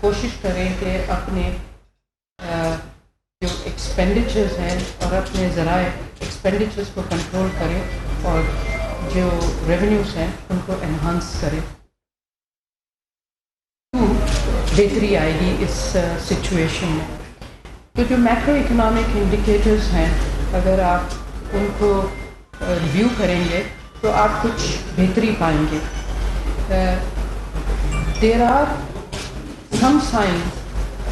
کوشش کریں کہ اپنے جو ایکسپینڈیچرز ہیں اور اپنے ذرائع ایکسپینڈیچرز کو کنٹرول کریں اور جو ریونیوز ہیں ان کو انہانس کریں. بہتری آئے گی اس سچویشن میں. تو جو میکرو اکنامک انڈیکیٹرز ہیں اگر آپ ان کو ریویو کریں گے تو آپ کچھ بہتری پائیں گے. There are some signs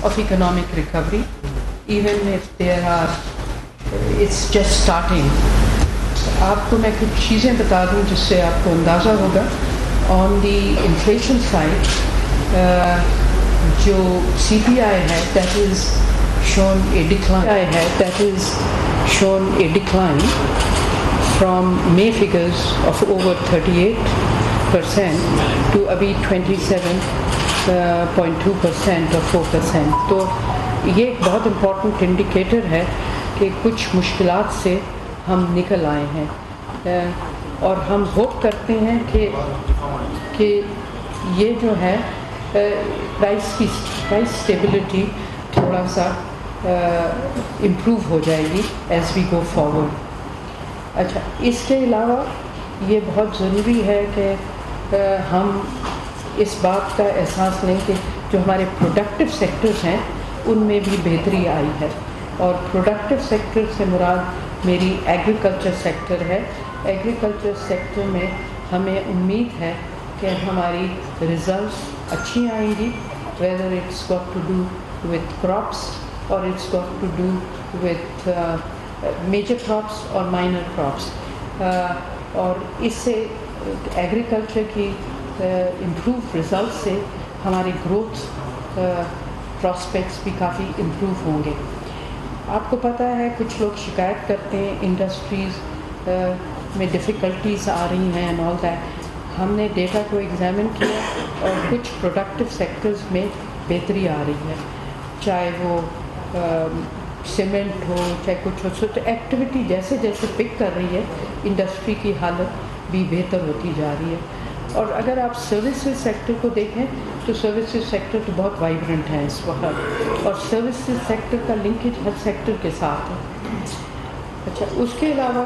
of economic recovery even if there are it's just starting. آپ کو میں کچھ چیزیں بتا دوں جس سے آپ کو اندازہ ہوگا. آن دی انفلیشن سائڈ جو سی پی آئی ہے that is shown a decline from May figures of over 38% to abhi 27.2% or 4%. تو یہ ایک بہت امپورٹنٹ انڈیکیٹر ہے کہ کچھ مشکلات سے ہم نکل آئے ہیں اور ہم ہوپ کرتے ہیں کہ یہ جو ہے پرائس اسٹیبلٹی تھوڑا سا امپروو ہو جائے گی ایز وی گو فارورڈ. اچھا اس کے علاوہ یہ بہت ضروری ہے کہ ہم اس بات کا احساس لیں کہ جو ہمارے پروڈکٹیو سیکٹرز ہیں ان میں بھی بہتری آئی ہے. اور پروڈکٹیو سیکٹر سے مراد میری ایگریکلچر سیکٹر ہے. ایگریکلچر سیکٹر میں ہمیں امید ہے کہ ہماری ریزلٹس اچھی آئیں گی whether it's got to do with crops or it's got to do with major crops or minor crops. اور اس سے ایگریکلچر کی امپروو ریزلٹ سے ہماری گروتھ پراسپیکٹس بھی کافی امپروو ہوں گے. آپ کو پتہ ہے کچھ لوگ شکایت کرتے ہیں انڈسٹریز میں ڈفیکلٹیز آ رہی ہیں اینڈ آل دیٹ. ہم نے ڈیٹا کو ایگزامن کیا اور کچھ پروڈکٹیو سیکٹرز میں بہتری آ رہی ہے, چاہے وہ سیمنٹ ہو چاہے کچھ ہو. تو ایکٹیویٹی جیسے جیسے پک کر رہی ہے انڈسٹری کی حالت بھی بہتر ہوتی جا رہی ہے. اور اگر آپ سروسز سیکٹر کو دیکھیں تو سروسز سیکٹر تو بہت وائبرنٹ ہے اس وقت اور سروسز سیکٹر کا لنکیج ہر سیکٹر کے ساتھ ہے. اچھا اس کے علاوہ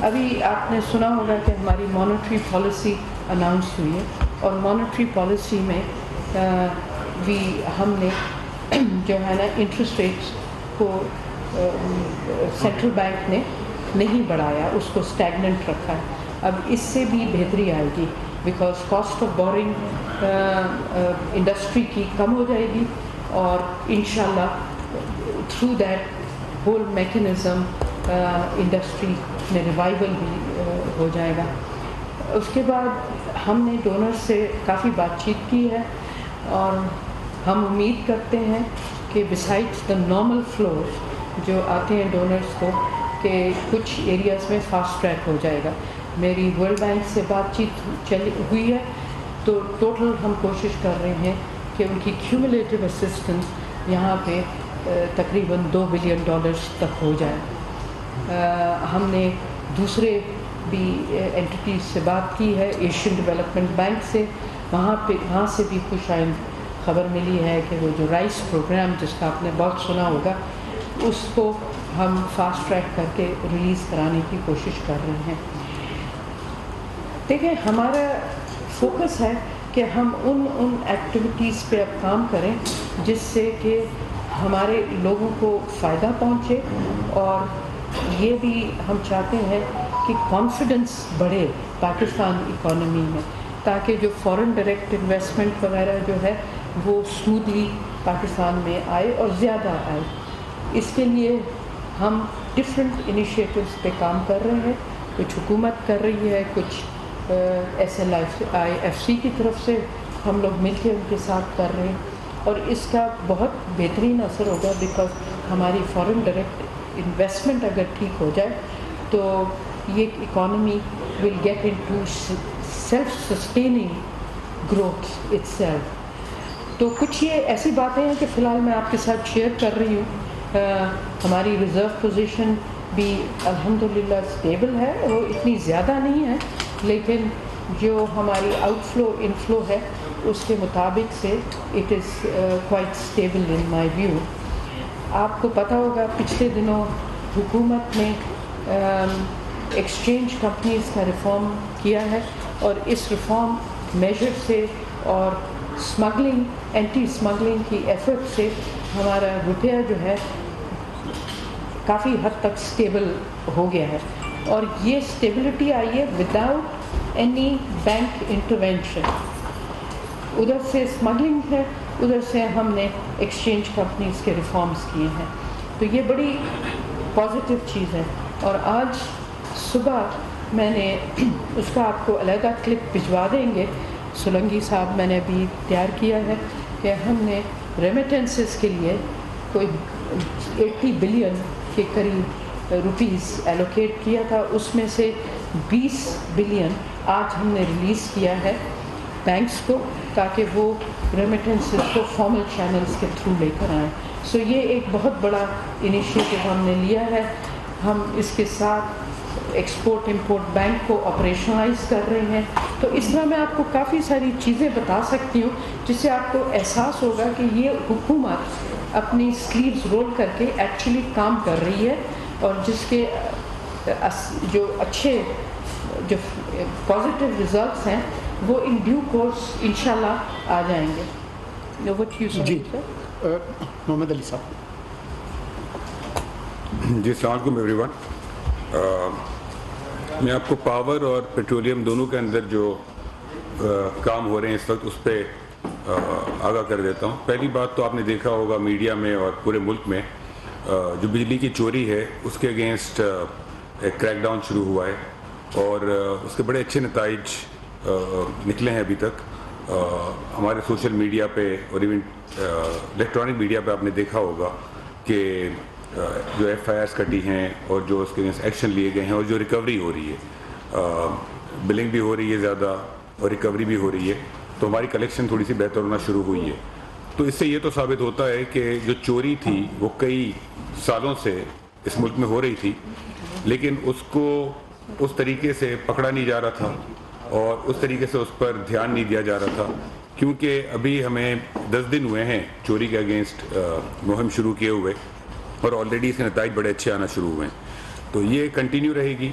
ابھی آپ نے سنا ہوگا کہ ہماری مانیٹری پالیسی اناؤنس ہوئی ہے اور مانیٹری پالیسی میں بھی ہم نے جو ہے نا انٹرسٹ ریٹس کو سینٹرل بینک نے نہیں بڑھایا, اس کو اسٹیگننٹ رکھا ہے. اب اس سے بھی بہتری آئے گی because cost of boring industry کی کم ہو جائے گی اور انشاءاللہ through that whole mechanism industry میں ریوائول بھی ہو جائے گا. اس کے بعد ہم نے ڈونر سے کافی بات چیت کی ہے اور ہم امید کرتے ہیں کہ بسائڈس دا نارمل فلوز جو آتے ہیں ڈونرز کو کہ کچھ ایریاز میں فاسٹ ٹریک ہو جائے گا. میری ورلڈ بینک سے بات چیت ہوئی ہے تو ٹوٹل ہم کوشش کر رہے ہیں کہ ان کی کیومولیٹو اسسٹنس یہاں پہ تقریباً $2 بلین تک ہو جائے. ہم نے دوسرے بھی اینٹیٹیز سے بات کی ہے, ایشین ڈیولپمنٹ بینک سے, وہاں سے بھی خوش آئند خبر ملی ہے کہ وہ جو رائس پروگرام جس کا آپ نے بہت سنا ہوگا اس کو ہم فاسٹ ٹریک کر کے ریلیز کرانے کی کوشش کر رہے ہیں. دیکھیں ہمارا فوکس ہے کہ ہم ان ایکٹیویٹیز پہ اب کام کریں جس سے کہ ہمارے لوگوں کو فائدہ پہنچے اور یہ بھی ہم چاہتے ہیں کہ کانفیڈنس بڑھے پاکستان اکانومی میں تاکہ جو فورن ڈائریکٹ انویسٹمنٹ وغیرہ جو ہے وہ اسموتھلی پاکستان میں آئے اور زیادہ آئے. اس کے لیے ہم ڈفرینٹ انیشیٹوز پہ کام کر رہے ہیں. کچھ حکومت کر رہی ہے, کچھ SLIFC کی طرف سے ہم لوگ مل کے ان کے ساتھ کر رہے ہیں اور اس کا بہت بہترین اثر ہوگا بیکاز ہماری فورن ڈائریکٹ انویسٹمنٹ اگر ٹھیک ہو جائے تو یہ economy will get into self sustaining growth itself. تو کچھ یہ ایسی باتیں ہیں کہ فی الحال میں آپ کے ساتھ شیئر کر رہی ہوں. ہماری ریزرو پوزیشن بھی الحمدللہ اسٹیبل ہے, وہ اتنی زیادہ نہیں ہے لیکن جو ہماری آؤٹ فلو انفلو ہے اس کے مطابق سے it is quite stable in my view. آپ کو پتہ ہوگا پچھلے دنوں حکومت نے ایکسچینج کمپنیز کا ریفارم کیا ہے اور اس ریفارم میجر سے اور اسمگلنگ اینٹی اسمگلنگ کی ایفرٹ سے ہمارا روپیہ جو ہے کافی حد تک اسٹیبل ہو گیا ہے. اور یہ اسٹیبلٹی آئی ہے وداؤٹ اینی بینک انٹرونشن. ادھر سے اسمگلنگ ہے, ادھر سے ہم نے ایکسچینج کمپنیز کے ریفارمز کیے ہیں, تو یہ بڑی پازیٹیو چیز ہے. اور آج صبح میں نے اس کا آپ کو علیحدہ کلپ بھجوا دیں گے, سولنگی صاحب میں نے ابھی تیار کیا ہے کہ ہم نے ریمیٹنسز کے لیے کوئی 80 بلین کے قریب روپیز ایلوکیٹ کیا تھا. اس میں سے 20 بلین آج ہم نے ریلیز کیا ہے بینکس کو تاکہ وہ ریمیٹنسز کو فارمل چینلز کے تھرو لے کر آئیں. سو یہ ایک بہت بڑا انیشیٹو ہم نے لیا ہے. ہم اس کے ساتھ ایکسپورٹ امپورٹ بینک کو آپریشنلائز کر رہے ہیں. تو اس طرح میں آپ کو کافی ساری چیزیں بتا سکتی ہوں جس سے آپ کو احساس ہوگا کہ یہ حکومت اپنی سلیوز رول کر کے ایکچولی کام کر رہی ہے, اور جس کے جو اچھے جو پازیٹیو ریزلٹس ہیں وہ ان ڈیو کورس انشاءاللہ آ جائیں گے. جی محمد علی صاحب. جی السلام علیکم ایوری ون. میں آپ کو پاور اور پیٹرولیم دونوں کے اندر جو کام ہو رہے ہیں اس وقت اس پہ آگاہ کر دیتا ہوں. پہلی بات تو آپ نے دیکھا ہوگا میڈیا میں اور پورے ملک میں جو بجلی کی چوری ہے اس کے اگینسٹ ایک کریک ڈاؤن شروع ہوا ہے, اور اس کے بڑے اچھے نتائج نکلے ہیں ابھی تک. ہمارے سوشل میڈیا پہ اور ایون الیکٹرانک میڈیا پہ آپ نے دیکھا ہوگا کہ جو ایف آئی آرز کٹی ہیں اور جو اس کے اگینسٹ ایکشن لیے گئے ہیں اور جو ریکوری ہو رہی ہے, بلنگ بھی ہو رہی ہے زیادہ اور ریکوری بھی ہو رہی ہے, تو ہماری کلیکشن تھوڑی سی بہتر ہونا شروع ہوئی ہے. تو اس سے یہ تو ثابت ہوتا ہے کہ جو چوری تھی وہ کئی سالوں سے اس ملک میں ہو رہی تھی, لیکن اس کو اس طریقے سے پکڑا نہیں جا رہا تھا اور اس طریقے سے اس پر دھیان نہیں دیا جا رہا تھا, کیونکہ ابھی ہمیں 10 دن ہوئے ہیں چوری کے اگینسٹ مہم شروع کیے ہوئے, اور آلریڈی اس کے نتائج بڑے اچھے آنا شروع ہوئے ہیں. تو یہ کنٹینیو رہے گی,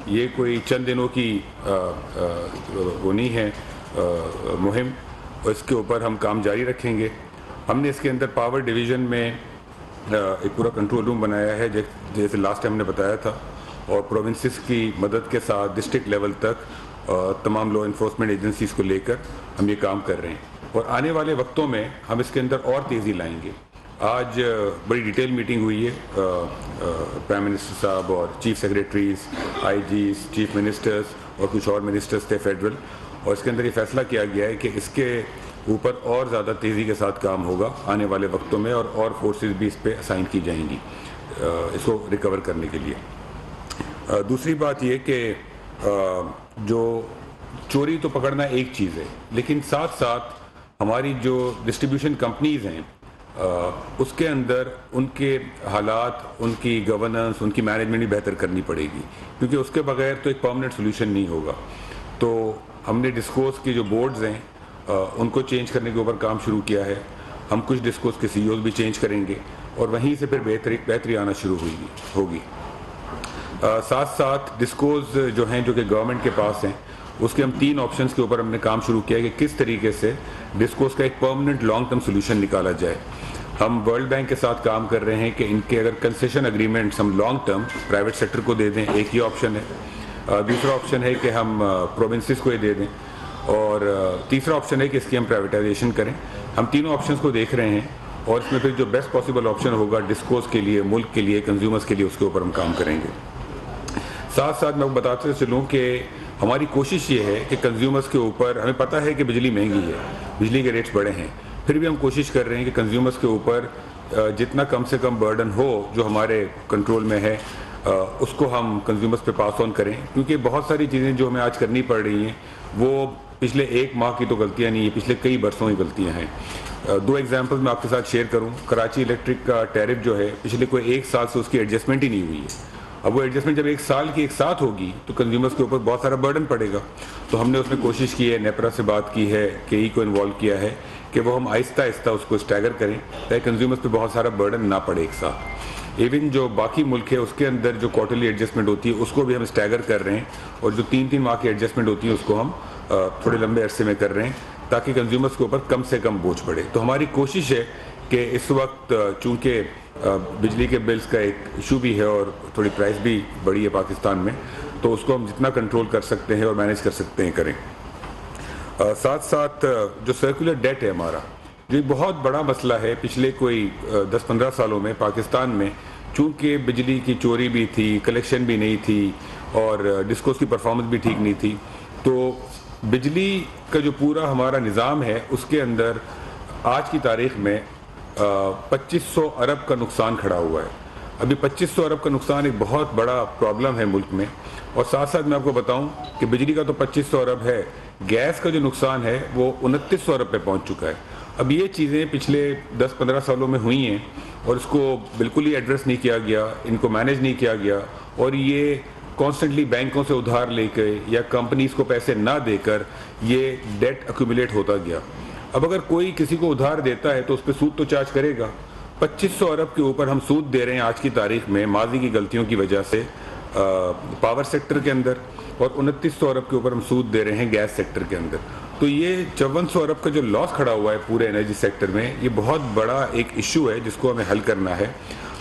یہ کوئی چند دنوں کی وہ نہیں ہے مہم, اور اس کے اوپر ہم کام جاری رکھیں گے. ہم نے اس کے اندر پاور ڈویژن میں ایک پورا کنٹرول روم بنایا ہے جیسے لاسٹ ٹائم نے بتایا تھا, اور پروونسز کی مدد کے ساتھ ڈسٹرکٹ لیول تک تمام لا انفورسمنٹ ایجنسیز کو لے کر ہم یہ کام کر رہے ہیں, اور آنے والے وقتوں میں ہم اس کے اندر اور تیزی لائیں گے. آج بڑی ڈیٹیل میٹنگ ہوئی ہے پرائم منسٹر صاحب اور چیف سیکریٹریز, آئی جیز, چیف منسٹرز اور کچھ اور منسٹرز تھے فیڈرل, اور اس کے اندر یہ فیصلہ کیا گیا ہے کہ اس کے اوپر اور زیادہ تیزی کے ساتھ کام ہوگا آنے والے وقتوں میں, اور فورسز بھی اس پہ اسائن کی جائیں گی اس کو ریکور کرنے کے لیے. دوسری بات یہ کہ جو چوری تو پکڑنا ایک چیز ہے, لیکن ساتھ ساتھ ہماری جو ڈسٹریبیوشن کمپنیز ہیں اس کے اندر ان کے حالات, ان کی گورننس, ان کی مینجمنٹ بھی بہتر کرنی پڑے گی, کیونکہ اس کے بغیر تو ایک پرماننٹ سولوشن نہیں ہوگا. تو ہم نے ڈسکوز کی جو بورڈز ہیں ان کو چینج کرنے کے اوپر کام شروع کیا ہے. ہم کچھ ڈسکوز کے سی اوز بھی چینج کریں گے, اور وہیں سے پھر بہتری آنا شروع ہوگی. ساتھ ساتھ ڈسکوز جو ہیں جو کہ گورنمنٹ کے پاس ہیں, اس کے ہم 3 آپشنز کے اوپر ہم نے کام شروع کیا کہ کس طریقے سے ڈسکوز کا ایک پرماننٹ لانگ ٹرم سولوشن نکالا جائے. ہم ورلڈ بینک کے ساتھ کام کر رہے ہیں کہ ان کے اگر کنسیشن اگریمنٹس ہم لانگ ٹرم پرائیویٹ سیکٹر کو دے دیں, ایک ہی آپشن ہے. دوسرا آپشن ہے کہ ہم پروونسز کو یہ دے دیں, اور تیسرا آپشن ہے کہ اس کی ہم پرائیویٹائزیشن کریں. ہم تینوں آپشنز کو دیکھ رہے ہیں, اور اس میں پھر جو بیسٹ پاسبل آپشن ہوگا ڈسکوز کے لیے, ملک کے لیے, کنزیومرز کے لیے, اس کے اوپر ہم کام کریں گے. ساتھ ساتھ میں بتاتے چلوں کہ ہماری کوشش یہ ہے کہ کنزیومرز کے اوپر, ہمیں پتہ ہے کہ بجلی مہنگی ہے, بجلی کے ریٹس بڑے ہیں, پھر بھی ہم کوشش کر رہے ہیں کہ کنزیومرز کے اوپر جتنا کم سے کم برڈن ہو جو ہمارے کنٹرول میں ہے اس کو ہم کنزیومرز پہ پاس آن کریں, کیونکہ بہت ساری چیزیں جو ہمیں آج کرنی پڑ رہی ہیں وہ پچھلے 1 ماہ کی تو غلطیاں نہیں ہیں, پچھلے کئی برسوں کی غلطیاں ہیں. 2 ایگزامپل میں آپ کے ساتھ شیئر کروں. کراچی الیکٹرک کا ٹیرف جو ہے پچھلے کوئی 1 سال سے اس کی ایڈجسٹمنٹ ہی نہیں ہوئی ہے. اب وہ ایڈجسٹمنٹ جب 1 سال کی ایک ساتھ ہوگی تو کنزیومرز کے اوپر بہت سارا برڈن پڑے گا. تو ہم نے اس میں کوشش کی ہے, نیپرا سے بات کی ہے, کے ای کو انوالو کیا ہے کہ وہ ہم آہستہ آہستہ اس کو اسٹیگر کریں تاکہ کنزیومرز پہ بہت سارا برڈن نہ پڑے ایک ساتھ. ایون جو باقی ملک ہے اس کے اندر جو کوارٹرلی ایڈجسٹمنٹ ہوتی ہے اس کو بھی ہم اسٹیگر کر رہے ہیں, اور جو 3 ماہ کی ایڈجسٹمنٹ ہوتی ہے اس کو ہم تھوڑے لمبے عرصے میں کر رہے ہیں تاکہ کنزیومرز کے اوپر کم سے کم بوجھ پڑے. تو ہماری کوشش ہے کہ اس وقت چونکہ بجلی کے بلز کا ایک ایشو بھی ہے اور تھوڑی پرائس بھی بڑی ہے پاکستان میں, تو اس کو ہم جتنا کنٹرول کر سکتے ہیں اور مینیج کر سکتے ہیں کریں. ساتھ ساتھ جو سرکولر ڈیٹ ہے ہمارا, جو ایک بہت بڑا مسئلہ ہے پچھلے کوئی 10-15 سالوں میں پاکستان میں, چونکہ بجلی کی چوری بھی تھی, کلیکشن بھی نہیں تھی اور ڈسکوز کی پرفارمنس بھی ٹھیک نہیں تھی, تو بجلی کا جو پورا ہمارا نظام ہے اس کے اندر آج کی تاریخ میں 2500 ارب کا نقصان کھڑا ہوا ہے. ابھی 2500 ارب کا نقصان ایک بہت بڑا پرابلم ہے ملک میں, اور ساتھ ساتھ میں آپ کو بتاؤں کہ بجلی کا تو 2500 ارب ہے, گیس کا جو نقصان ہے وہ 2900 ارب پہ پہنچ چکا ہے. اب یہ چیزیں پچھلے 10-15 سالوں میں ہوئی ہیں اور اس کو بالکل ہی ایڈریس نہیں کیا گیا, ان کو مینیج نہیں کیا گیا, اور یہ کانسٹنٹلی بینکوں سے ادھار لے کے یا کمپنیز کو پیسے نہ دے کر یہ ڈیٹ ایکومولیٹ ہوتا گیا. اب اگر کوئی کسی کو ادھار دیتا ہے تو اس پہ سود تو چارج کرے گا. 2500 ارب کے اوپر ہم سود دے رہے ہیں آج کی تاریخ میں ماضی کی غلطیوں کی وجہ سے پاور سیکٹر کے اندر, اور 2900 ارب کے اوپر ہم سود دے رہے ہیں گیس سیکٹر کے اندر. تو یہ 5400 ارب کا جو لاس کھڑا ہوا ہے پورے انرجی سیکٹر میں, یہ بہت بڑا ایک ایشو ہے جس کو ہمیں حل کرنا ہے.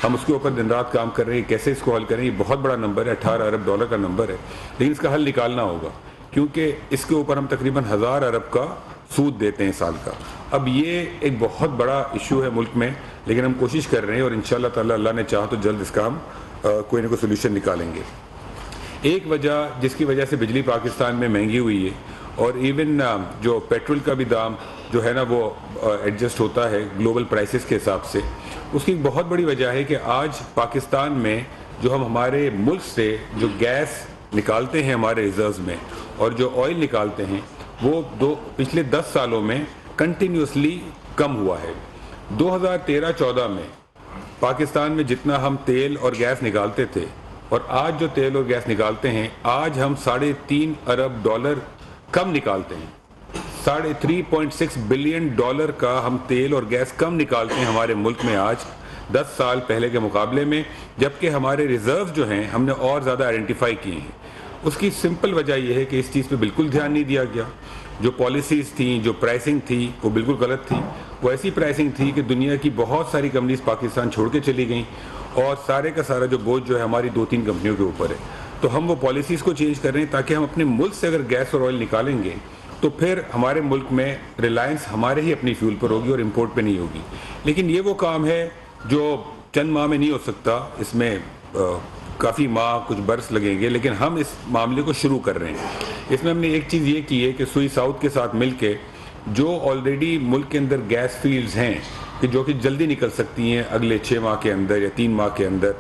ہم اس کے اوپر دن رات کام کر رہے ہیں کیسے اس کو حل کریں. یہ بہت بڑا نمبر ہے, 18 ارب ڈالر کا نمبر ہے, لیکن اس کا حل نکالنا ہوگا کیونکہ اس کے اوپر ہم تقریباً 1000 ارب کا سود دیتے ہیں سال کا. اب یہ ایک بہت بڑا ایشو ہے ملک میں, لیکن ہم کوشش کر رہے ہیں اور انشاءاللہ تعالی اللہ نے چاہا تو جلد اس کا ہم کوئی نہ کوئی سولوشن نکالیں گے. ایک وجہ جس کی وجہ سے بجلی پاکستان میں مہنگی ہوئی ہے, اور ایون جو پیٹرول کا بھی دام جو ہے نا وہ ایڈجسٹ ہوتا ہے گلوبل پرائسز کے حساب سے, اس کی ایک بہت بڑی وجہ ہے کہ آج پاکستان میں جو ہم ہمارے ملک سے جو گیس نکالتے ہیں ہمارے ریزروز میں اور جو آئل نکالتے ہیں وہ پچھلے 10 سالوں میں کنٹینیوسلی کم ہوا ہے. 2013-14 میں پاکستان میں جتنا ہم تیل اور گیس نکالتے تھے اور آج جو تیل اور گیس نکالتے ہیں, آج ہم 3.5 ارب ڈالر کم نکالتے ہیں. 3.6 بلین ڈالر کا ہم تیل اور گیس کم نکالتے ہیں ہمارے ملک میں آج 10 سال پہلے کے مقابلے میں, جبکہ ہمارے ریزرو جو ہیں ہم نے اور زیادہ آئیڈینٹیفائی کیے ہیں. اس کی سمپل وجہ یہ ہے کہ اس چیز پہ بالکل دھیان نہیں دیا گیا. جو پالیسیز تھیں, جو پرائسنگ تھی, وہ بالکل غلط تھی. وہ ایسی پرائسنگ تھی کہ دنیا کی بہت ساری کمپنیز پاکستان چھوڑ کے چلی گئیں, اور سارے کا سارا جو بوجھ جو ہے ہماری 2-3 کمپنیوں کے اوپر ہے. تو ہم وہ پالیسیز کو چینج کر رہے ہیں تاکہ ہم اپنے ملک سے اگر گیس اور آئل نکالیں گے تو پھر ہمارے ملک میں ریلائنس ہمارے ہی اپنی فیول پر ہوگی اور امپورٹ پہ نہیں ہوگی. لیکن یہ وہ کام ہے جو چند ماہ میں نہیں ہو سکتا, اس میں کافی ماہ کچھ برس لگیں گے, لیکن ہم اس معاملے کو شروع کر رہے ہیں. اس میں ہم نے ایک چیز یہ کی ہے کہ سوئی ساؤتھ کے ساتھ مل کے جو آلریڈی ملک کے اندر گیس فیلڈز ہیں کہ جو کہ جلدی نکل سکتی ہیں اگلے 6 ماہ کے اندر یا 3 ماہ کے اندر,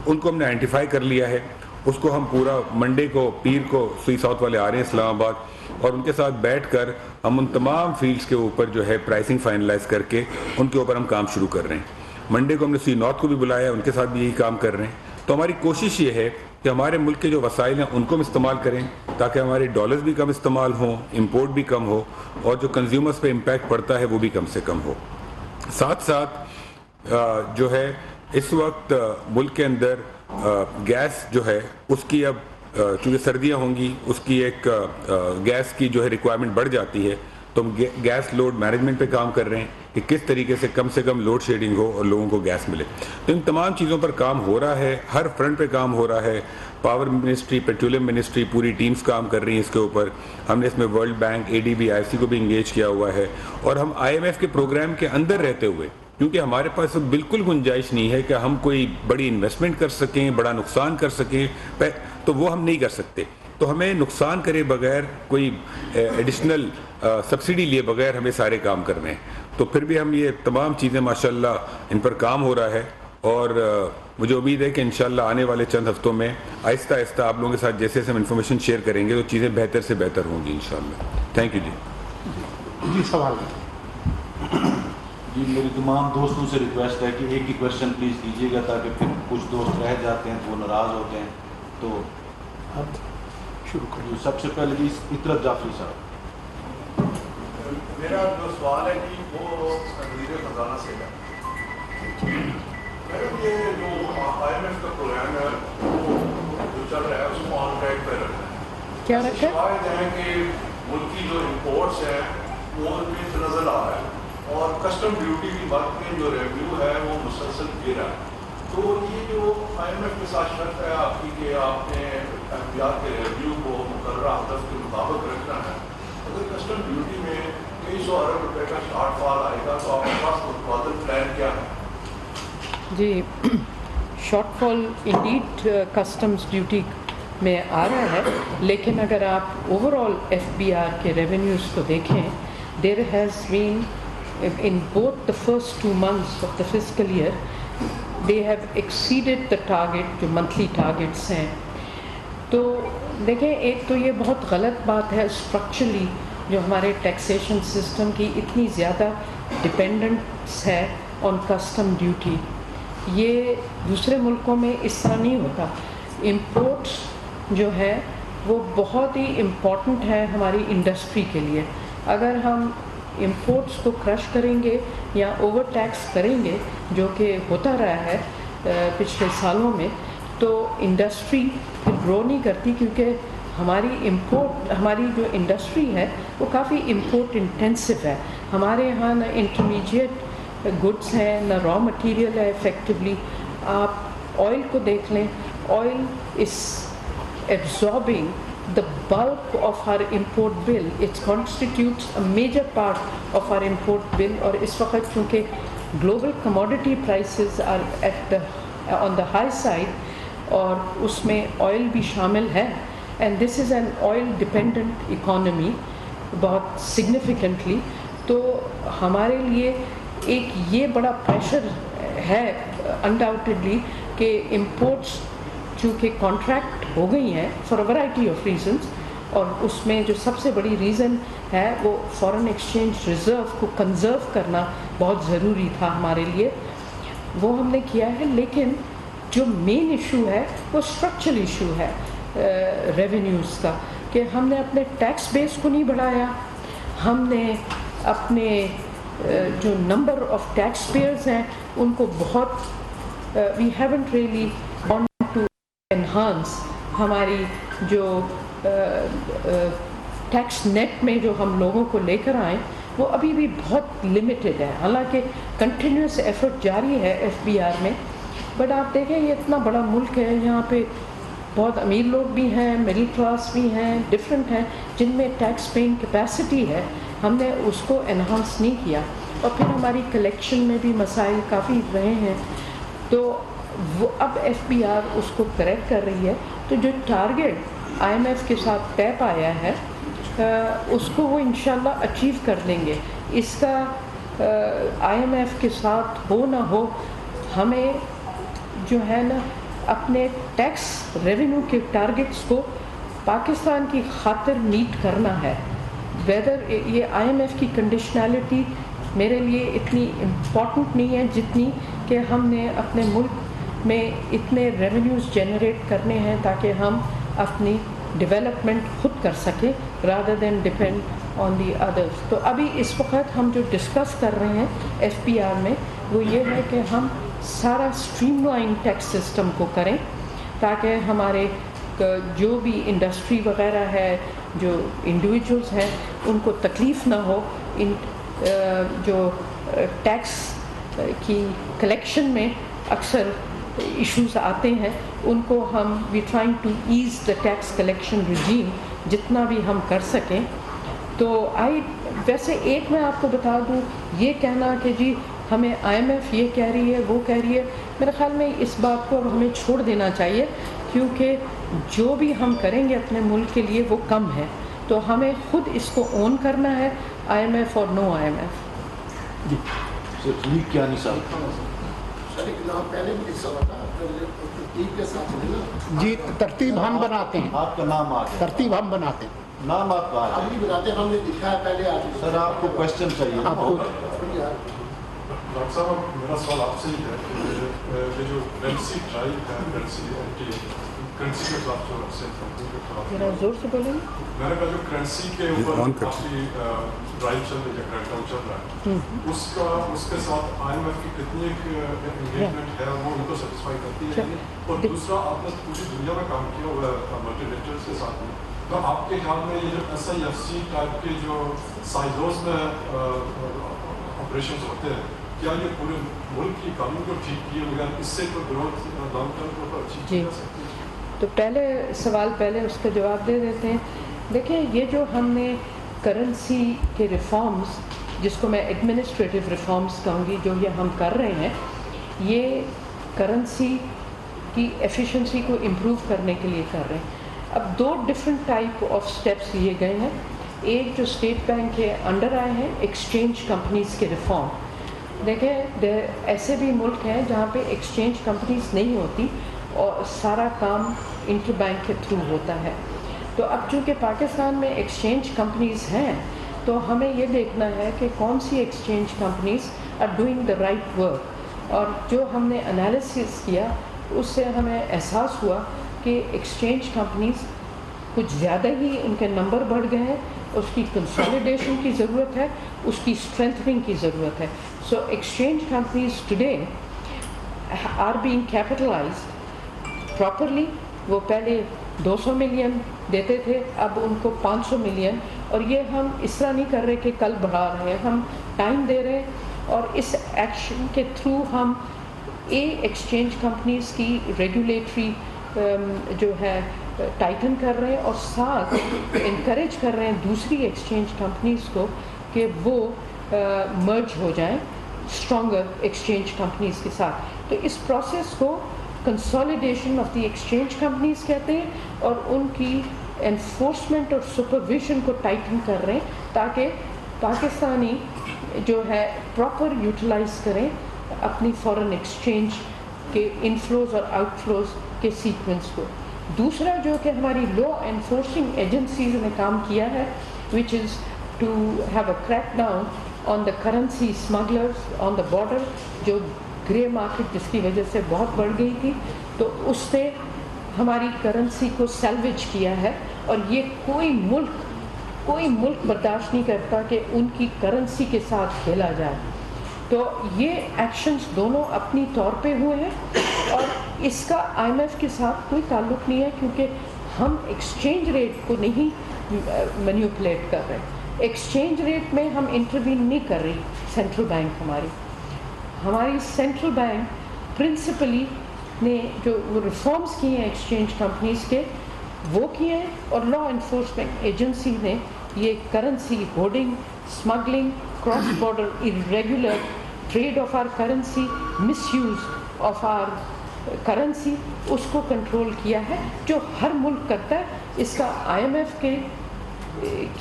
ان کو ہم نے آئیڈینٹیفائی کر لیا ہے. اس کو ہم پورا منڈے کو پیر کو سوئی ساؤتھ والے آ رہے ہیں اسلام آباد, اور ان کے ساتھ بیٹھ کر ہم ان تمام فیلڈز کے اوپر جو ہے پرائسنگ فائنلائز کر کے ان کے اوپر ہم کام شروع کر رہے ہیں. منڈے کو ہم نے سوئی نارتھ کو بھی بلایا, ان کے ساتھ بھی یہی کام کر رہے ہیں. تو ہماری کوشش یہ ہے کہ ہمارے ملک کے جو وسائل ہیں ان کو ہم استعمال کریں تاکہ ہمارے ڈالرز بھی کم استعمال ہوں, امپورٹ بھی کم ہو, اور جو کنزیومرز پہ امپیکٹ پڑتا ہے وہ بھی کم سے کم ہو. ساتھ ساتھ جو ہے اس وقت ملک کے اندر گیس جو ہے اس کی اب چونکہ سردیاں ہوں گی اس کی ایک گیس کی جو ہے ریکوائرمنٹ بڑھ جاتی ہے, تو ہم گیس لوڈ مینجمنٹ پہ کام کر رہے ہیں کہ کس طریقے سے کم لوڈ شیڈنگ ہو اور لوگوں کو گیس ملے. تو ان تمام چیزوں پر کام ہو رہا ہے, ہر فرنٹ پہ کام ہو رہا ہے. پاور منسٹری, پیٹرولیم منسٹری, پوری ٹیمز کام کر رہی ہیں اس کے اوپر. ہم نے اس میں ورلڈ بینک, ADB, IFC کو بھی انگیج کیا ہوا ہے, اور ہم IMF کے پروگرام کے اندر رہتے ہوئے, کیونکہ ہمارے پاس بالکل گنجائش نہیں ہے کہ ہم کوئی بڑی انویسٹمنٹ کر سکیں, بڑا نقصان کر سکیں, تو وہ ہم نہیں کر سکتے. تو ہمیں نقصان کرے بغیر, کوئی ایڈیشنل سبسڈی لیے بغیر ہمیں سارے کام کرنے ہیں. تو پھر بھی ہم یہ تمام چیزیں ماشاءاللہ ان پر کام ہو رہا ہے, اور مجھے امید ہے کہ انشاءاللہ آنے والے چند ہفتوں میں آہستہ آہستہ آپ لوگوں کے ساتھ جیسے ہم انفارمیشن شیئر کریں گے تو چیزیں بہتر سے بہتر ہوں گی انشاءاللہ. تھینک یو جی. جی سوال. جی میری تمام دوستوں سے ریکویسٹ ہے کہ ایک ہی کویشچن پلیز کیجیے گا تاکہ پھر کچھ دوست رہ جاتے ہیں تو وہ ناراض ہوتے ہیں. تو آپ شروع کریں. سب سے پہلے جی اطرت جعفری صاحب. میرا جو سوال ہے کہ وہ وزیر خزانہ سے ہے. میڈم یہ جو IMF کا پروگرام ہے وہ جو چل رہا ہے اس کو آن ٹریک پہ رکھنا ہے. کیا رکھا ہے؟ شاید ہے کہ ملک کی جو امپورٹس ہیں وہ میں نظر آ رہا ہے اور کسٹم ڈیوٹی کی بات میں جو ریویو ہے وہ مسلسل گر رہا ہے. تو یہ جو IMF کے ساتھ شرط ہے آپ کی کہ آپ نے اختیار کے ریویو کو مقررہ ہدف کے مطابق رکھنا ہے, اگر کسٹم ڈیوٹی میں کئی سو ارب روپے کا شارٹ فال آئے گا تو آپ کے پاس متبادل پلان کیا ہے؟ جی شارٹ فال انڈیڈ کسٹمز ڈیوٹی میں آ رہا ہے, لیکن اگر آپ اوور آل FBR کے ریونیوز کو دیکھیں, there has been in both the first 2 months of the fiscal year they have exceeded the target جو monthly targets ہیں. تو دیکھیں ایک تو یہ بہت غلط بات ہے اسٹرکچرلی جو ہمارے ٹیکسیشن سسٹم کی اتنی زیادہ ڈپینڈنس ہے آن کسٹم ڈیوٹی. یہ دوسرے ملکوں میں اس طرح نہیں ہوتا. امپورٹس جو ہے وہ بہت ہی امپورٹنٹ ہے ہماری انڈسٹری کے لیے. اگر ہم امپورٹس کو کرش کریں گے یا اوور ٹیکس کریں گے جو کہ ہوتا رہا ہے پچھلے سالوں میں, تو انڈسٹری پھر گرو نہیں کرتی, کیونکہ ہماری جو انڈسٹری ہے وہ کافی امپورٹ انٹینسو ہے. ہمارے یہاں نہ انٹرمیڈیٹ گڈس ہیں نہ را مٹیریل ہے افیکٹولی. آپ آئل کو دیکھ لیں, oil is absorbing the bulk of our import bill. It constitutes a major part of our import bill. اور اس وقت چونکہ global commodity prices are on the high side اور اس میں آئل بھی شامل ہے, and this is an oil dependent economy بہت significantly. تو ہمارے لیے ایک یہ بڑا پریشر ہے undoubtedly کہ imports چونکہ کانٹریکٹ ہو گئی ہیں for a variety of reasons, اور اس میں جو سب سے بڑی ریزن ہے وہ فارن ایکسچینج ریزرو کو کنزرو کرنا بہت ضروری تھا ہمارے لیے, وہ ہم نے کیا ہے. لیکن جو مین ایشو ہے وہ اسٹرکچرل ایشو ہے ریونیوز کا, کہ ہم نے اپنے ٹیکس بیس کو نہیں بڑھایا, ہم نے اپنے جو نمبر آف ٹیکس پیئرز ہیں ان کو بہت وی ہیونٹ ریئلی انہانس ہماری جو ٹیکس نیٹ میں جو ہم لوگوں کو لے کر آئیں وہ ابھی بھی بہت لمیٹڈ ہے. حالانکہ کنٹینیوس ایفرٹ جاری ہے FBR میں, بٹ آپ دیکھیں یہ اتنا بڑا ملک ہے, یہاں پہ بہت امیر لوگ بھی ہیں, مڈل کلاس بھی ہیں, ڈفرینٹ ہیں جن میں ٹیکس پیئنگ کیپیسٹی ہے. ہم نے اس کو انہانس نہیں کیا, اور پھر ہماری کلیکشن میں بھی مسائل کافی رہے ہیں. تو وہ اب FBR اس کو کریکٹ کر رہی ہے. تو جو ٹارگیٹ IMF کے ساتھ طے پایا ہے اس کو وہ انشاءاللہ اچیو کر لیں گے. اس کا IMF کے ساتھ ہو نہ ہو, ہمیں جو ہے نا اپنے ٹیکس ریونیو کے ٹارگیٹس کو پاکستان کی خاطر میٹ کرنا ہے. ویدر یہ IMF کی کنڈیشنالٹی میرے لیے اتنی امپورٹنٹ نہیں ہے جتنی کہ ہم نے اپنے ملک میں اتنے ریونیوز جنریٹ کرنے ہیں تاکہ ہم اپنی ڈیولپمنٹ خود کر سکیں رادر دین ڈپینڈ آن دی ادرس. تو ابھی اس وقت ہم جو ڈسکس کر رہے ہیں FBR میں وہ یہ ہے کہ ہم سارا اسٹریم لائن ٹیکس سسٹم کو کریں تاکہ ہمارے جو بھی انڈسٹری وغیرہ ہے, جو انڈیویجولز ہیں, ان کو تکلیف نہ ہو. ان جو ٹیکس کی کلیکشن میں اکثر ایشوز آتے ہیں ان کو ہم we trying to ease the tax collection regime جتنا بھی ہم کر سکیں. تو ویسے ایک میں آپ کو بتا دوں, یہ کہنا کہ جی ہمیں IMF یہ کہہ رہی ہے وہ کہہ رہی ہے, میرے خیال میں اس بات کو اب ہمیں چھوڑ دینا چاہیے, کیونکہ جو بھی ہم کریں گے اپنے ملک کے لیے وہ کم ہے. تو ہمیں خود اس کو اون کرنا ہے, IMF اور نو IMF. جی سر کیا نہیں صاحب جی ترتیب ہم بناتے ہیں, آپ کا نام آ گیا, ترتیب ہم بناتے ہیں. نام آپ کا ابھی بناتے ہیں, ہم نے دکھا ہے پہلے. سر آپ کو کوشچن چاہیے آپ کو ڈاکٹر صاحب میرا سوال آپ سے ہی ہے کہ یہ جو کرنسی ڈرائیو ہے کرنسی کے خلاف جو کمپنی کے خلاف ذرا زور سے بولیں گے. میں نے کہا جو کرنسی کے اوپر کافی ڈرائیو چل رہی ہے کریک ڈاؤن چل رہا ہے اس کے ساتھ آئی ایم ایف کی کتنی ایک انگیجمنٹ ہے وہ ان کو سیٹسفائی کرتی ہے اور دوسرا آپ نے پوری دنیا میں کام کیا ہوا ہے ملٹی لیٹرلس کے ساتھ میں تو آپ کے خیال میں یہ جو S I F C type کے جو سائزوز میں آپریشنز ہوتے ہیں کیا یہ پورے ملک کی اکانومی کو ٹھیک کیے بغیر اس سے کوئی گروتھ لانگ ٹرم کے اوپر اچھی کی جا سکتی ہے؟ تو پہلے اس کا جواب دے دیتے ہیں. دیکھیں یہ جو ہم نے کرنسی کے ریفارمز جس کو میں ایڈمنسٹریٹو ریفارمز کہوں گی جو یہ ہم کر رہے ہیں یہ کرنسی کی ایفیشنسی کو امپروو کرنے کے لیے کر رہے ہیں. اب 2 ڈفرینٹ ٹائپ آف سٹیپس لیے گئے ہیں. ایک جو اسٹیٹ بینک کے انڈر آئے ہیں ایکسچینج کمپنیز کے ریفارم. دیکھیں ایسے بھی ملک ہیں جہاں پہ ایکسچینج کمپنیز نہیں ہوتی اور سارا کام انٹر بینک کے تھرو ہوتا ہے. تو اب چونکہ پاکستان میں ایکسچینج کمپنیز ہیں تو ہمیں یہ دیکھنا ہے کہ کون سی exchange companies are doing the right work. اور جو ہم نے انالیسس کیا اس سے ہمیں احساس ہوا کہ ایکسچینج کمپنیز کچھ زیادہ ہی ان کے نمبر بڑھ گئے ہیں. اس کی کنسالیڈیشن کی ضرورت ہے, اس کی اسٹرینتھننگ کی ضرورت ہے. So exchange companies today are being capitalised properly. وہ پہلے 200 ملین دیتے تھے, اب ان کو 500 ملین. اور یہ ہم اس طرح نہیں کر رہے کہ کل بڑھا رہے ہیں, ہم ٹائم دے رہے ہیں اور اس ایکشن کے تھرو ہم ایکسچینج کمپنیز کی ریگولیٹری جو ہے ٹائٹن کر رہے ہیں اور ساتھ انکریج کر رہے ہیں دوسری ایکسچینج کمپنیز کو کہ وہ مرج ہو جائیں اسٹرانگر ایکسچینج کمپنیز کے ساتھ. تو اس پروسیس کو consolidation of the exchange companies کہتے ہیں اور ان کی انفورسمنٹ اور سپرویژن کو ٹائٹن کر رہے ہیں تاکہ پاکستانی جو ہے پراپر یوٹیلائز کریں اپنی فارن ایکسچینج کے انفلوز اور آؤٹ فلوز کے سیکوینس کو. دوسرا جو کہ ہماری لا انفورسنگ ایجنسیز نے کام کیا ہے which is to have a crackdown on the currency smugglers on the border, جو گرے مارکیٹ جس کی وجہ سے بہت بڑھ گئی تھی. تو اس سے ہماری کرنسی کو سیلویج کیا ہے اور یہ کوئی ملک برداشت نہیں کرتا کہ ان کی کرنسی کے ساتھ کھیلا جائے. تو یہ ایکشنز دونوں اپنی طور پہ ہوئے ہیں اور اس کا آئی ایم ایف کے ساتھ کوئی تعلق نہیں ہے کیونکہ ہم ایکسچینج ریٹ کو نہیں مینیپولیٹ کر رہے. ایکسچینج ریٹ میں ہم انٹروین نہیں کر رہی. سینٹرل بینک ہماری سینٹرل بینک پرنسپلی نے جو وہ ریفارمز کیے ہیں ایکسچینج کمپنیز کے وہ کیے ہیں اور لا انفورسمنٹ ایجنسی نے یہ currency holding, smuggling, cross border irregular trade of our currency, misuse of our currency, اس کو کنٹرول کیا ہے جو ہر ملک کرتا ہے. اس کا آئی ایم ایف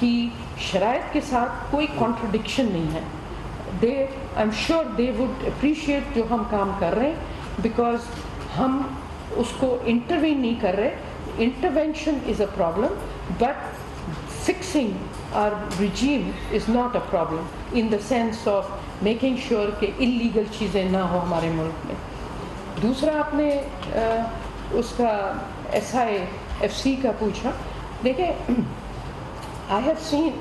کی شرائط کے ساتھ کوئی کانٹرڈکشن نہیں ہے. I am sure they would appreciate جو ہم کام کر رہے ہیں بیکاز ہم اس کو انٹروین نہیں کر رہے. Intervention is a problem but fixing our regime is not a problem in the sense of making sure کہ illegal چیزیں نہ ہو ہمارے ملک میں. دوسرا آپ نے اس کا SIFC کا پوچھا. دیکھیں I have seen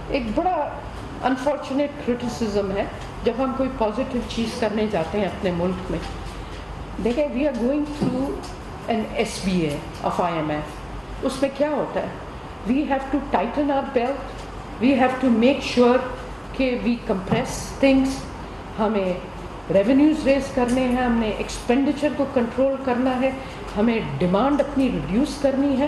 ایک بڑا unfortunate criticism ہے جب ہم کوئی پازیٹیو چیز کرنے جاتے ہیں اپنے ملک میں. دیکھیں we are going through an SBA of IMF. اس میں کیا ہوتا ہے we have to tighten our belt, we have to make sure کہ we compress things. ہمیں ریونیوز ریز کرنے ہیں, ہم نے ایکسپینڈیچر کو کنٹرول کرنا ہے, ہمیں ڈیمانڈ اپنی ریڈیوس کرنی ہے.